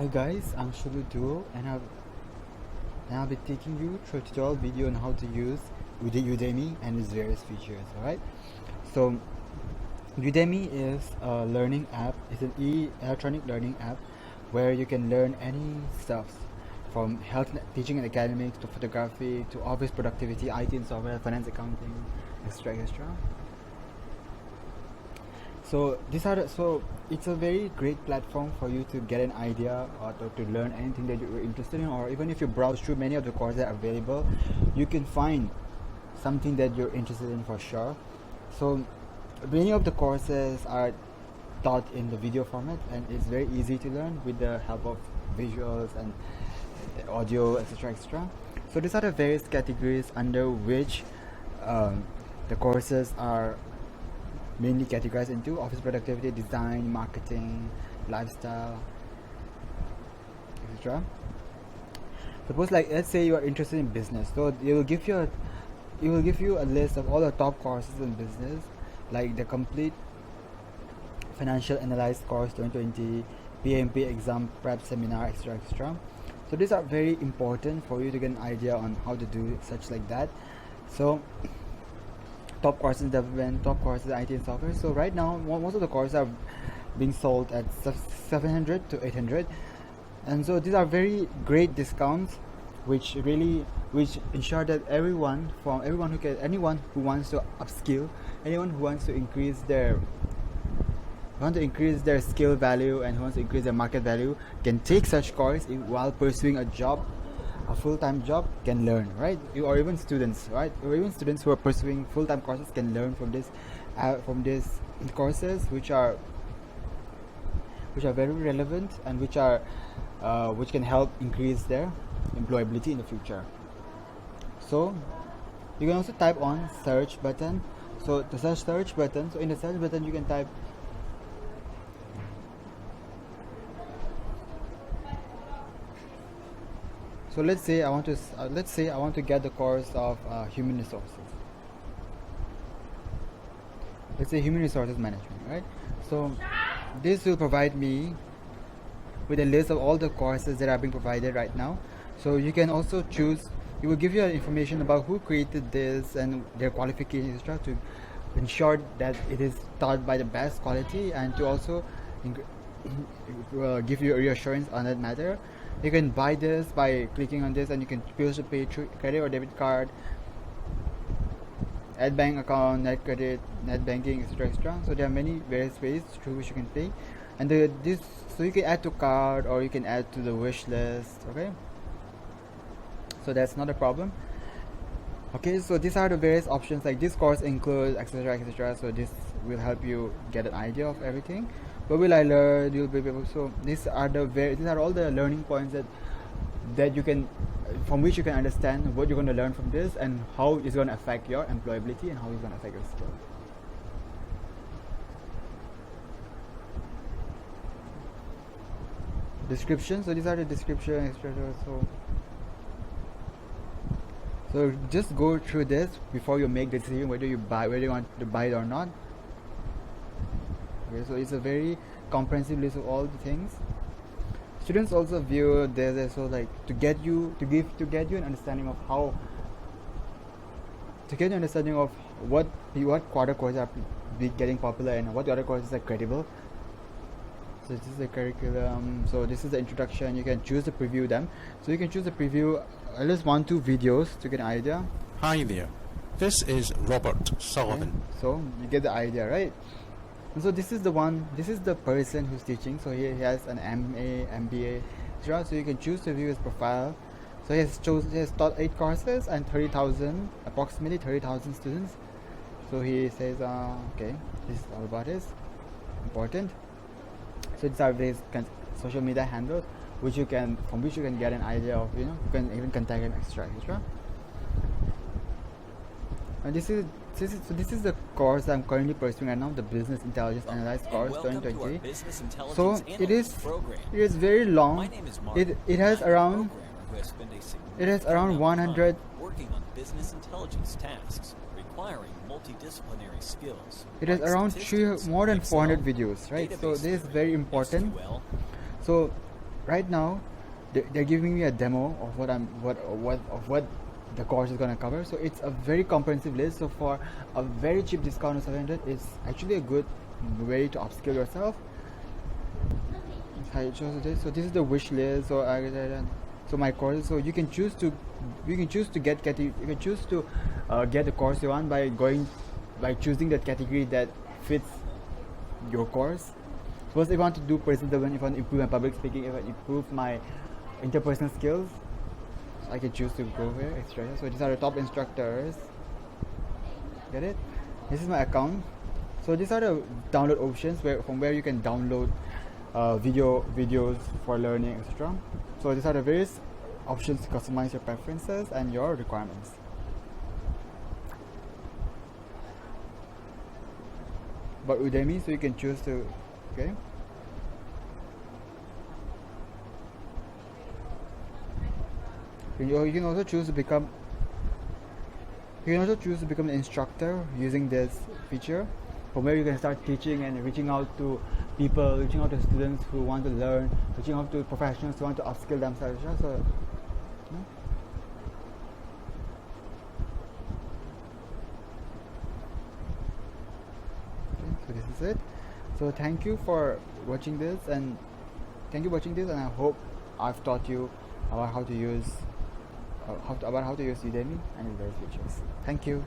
Hi guys, I'm Shuludu and I'll be taking you through a tutorial video on how to use Udemy and its various features. Alright, so Udemy is a learning app. It's an electronic learning app where you can learn any stuff from health, teaching and academics to photography to office productivity, IT and software, finance, accounting, etc. etc. So it's a very great platform for you to get an idea or to learn anything that you're interested in, or even if you browse through many of the courses that are available, you can find something that you're interested in for sure. So many of the courses are taught in the video format and it's very easy to learn with the help of visuals and audio, etc. etc. So these are the various categories under which the courses are mainly categorized into: office productivity, design, marketing, lifestyle, etc. Suppose, like, let's say you are interested in business, so it will give you a list of all the top courses in business, like the complete financial analysis course 2020, PMP exam prep seminar, etc. etc. So these are very important for you to get an idea on how to do such like that. So top courses in development, top courses in IT and software. So right now, most of the courses are being sold at 700 to 800, and so these are very great discounts, which ensure that anyone who wants to upskill, anyone who wants to increase their skill value and who wants to increase their market value can take such course while pursuing a job. A full-time job can learn, right? Or even students, right? Or even students who are pursuing full-time courses can learn from these courses, which are very relevant and which can help increase their employability in the future. So you can also type on search button. So the search button. So in the search button, you can type. So let's say I want to get the course of human resources. Let's say human resources management, right? So this will provide me with a list of all the courses that are being provided right now. So you can also choose. It will give you information about who created this and their qualifications, etc., to ensure that it is taught by the best quality, and to also give you a reassurance on that matter. You can buy this by clicking on this, and you can choose to pay through credit or debit card, ad bank account, net credit, net banking, etc. etc. So there are many various ways through which you can pay, and so you can add to card or you can add to the wish list. Okay, so that's not a problem. Okay, so these are the various options. Like, this course includes etc. etc. So this will help you get an idea of everything. What will I learn? You'll be able. So these are all the learning points that you can, from which you can understand what you're going to learn from this and how it's going to affect your employability and how it's going to affect your skill. Description. So these are the description, etc. So just go through this before you make the decision whether you want to buy it or not. Okay, so it's a very comprehensive list of all the things. Students also view this, so like to get you an understanding of what quarter courses are getting popular and what other courses are credible. So this is the curriculum. So this is the introduction. You can choose to preview them. So you can choose to preview at least 1-2 videos to get an idea. Hi there, this is Robert Sullivan. Okay. So you get the idea, right? And so this is the person who's teaching. So he has an MA, MBA, etc. So you can choose to view his profile. So he has taught 8 courses and approximately 30,000 students. So he says, okay, this is all about this. Important. So these are various social media handles from which you can get an idea of, you can even contact him, etc. And this is the course I'm currently pursuing right now, the Business Intelligence Analysis course 2020. So it is very long. It has around 100 working on business intelligence tasks requiring multidisciplinary skills. It has around more than 400 videos, right? So this is very important. So right now they're giving me a demo of what the course is gonna cover. So it's a very comprehensive list. So for a very cheap discount of 700, it's actually a good way to upskill yourself. I chose this. So this is the wish list. So so my courses. So you can choose to get get the course you want by choosing the category that fits your course. Suppose if I want to do personal development, if I want to improve my public speaking, if I want to improve my interpersonal skills, so I can choose to go here, extra. So these are the top instructors. Get it? This is my account. So these are the download options from where you can download videos for learning, etc. So these are the various options to customize your preferences and your requirements. But Udemy, so you can choose to, okay. You can also choose to become. You can also choose to become an instructor using this feature, from where you can start teaching and reaching out to people, reaching out to students who want to learn, reaching out to professionals who want to upskill themselves. So, so this is it. So thank you for watching this, and I hope I've taught you about how to use Udemy and its various features. Thank you.